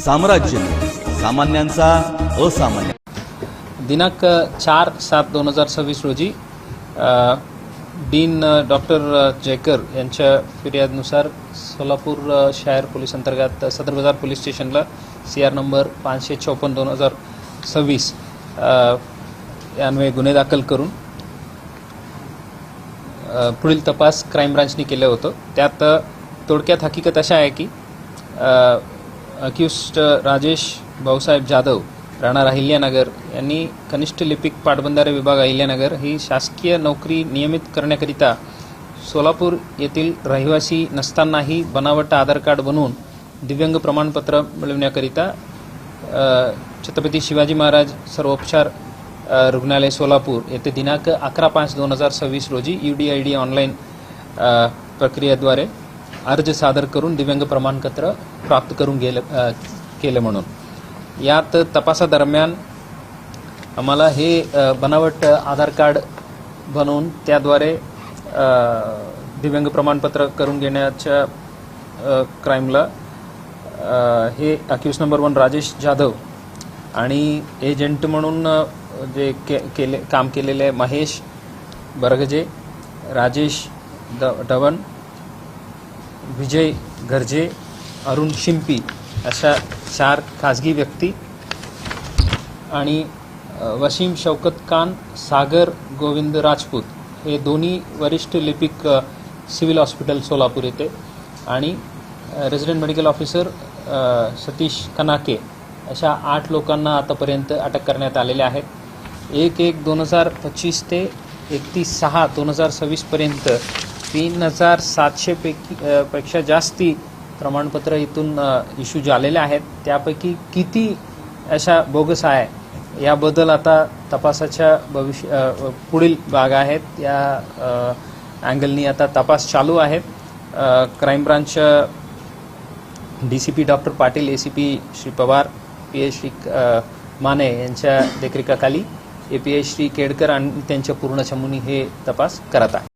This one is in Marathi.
साम्राज्य, सामान्यांचा असामान्य। दिनांक 4/7/2026 रोजी डीन डॉक्टर जयकर यांच्या फिर्यादीनुसार सोलापूर शहर पोलीस अंतर्गत सदर बाजार पोलीस स्टेशनला CR नंबर 556/2026 यान्वये गुन्हे दाखल करून पुढील तपास क्राईम ब्रांचने केलं होतं। त्यात थोडक्यात हकीकत अशा आहे की अक्यूज्ड राजेश भाऊसाहेब जाधव राहणार अहिल्यानगर यांनी कनिष्ठ लिपिक पाटबंधारे विभाग अहिल्यानगर ही शासकीय नोकरी नियमित करण्याकरिता सोलापूर येथील रहिवासी नसतानाही बनावट आधार कार्ड बनवून दिव्यांग प्रमाणपत्र मिळवण्याकरिता छत्रपती शिवाजी महाराज सर्वोपचार रुग्णालय सोलापूर येथे दिनांक 11/5/2026 रोजी UDID ऑनलाईन प्रक्रियेद्वारे अर्ज सादर करून दिव्यांग प्रमाणपत्र प्राप्त करून केलं म्हणून यात तपासादरम्यान आम्हाला हे बनावट आधार कार्ड बनवून त्याद्वारे दिव्यांग प्रमाणपत्र करून घेण्याच्या क्राईमला हे अक्यूज नंबर 1 राजेश जाधव आणि एजंट म्हणून जे काम केलेले महेश बरगजे, राजेश डवन, विजय गरजे, अरुण शिंपी अशा 4 खाजगी व्यक्ती आणि वसीम शौकत खान, सागर गोविंद राजपूत हे दोन्ही वरिष्ठ लिपिक सिव्हिल हॉस्पिटल सोलापूर येथे आणि resident medical officer Satish Kanake अशा 8 लोकांना आतापर्यंत अटक करण्यात आलेले आहेत। 1/1/2025 ते 31/6/2026 पर्यंत 3700 पेक्षा जास्ती प्रमाणपत्र इथून इश्यू झालेले आहेत। त्यापैकी किती अशा बोगस आहे याबद्दल आता तपासाच्या पुढील भाग आहेत, या अँगलनी आता तपास चालू आहे। Crime branch DCP doctor Patil, ACP Shri Pawar, PI Shri Mane यांच्या देखरेखीखाली API श्री केडकर आणि त्यांच्या पूर्ण चमूने हे तपास करत आहे।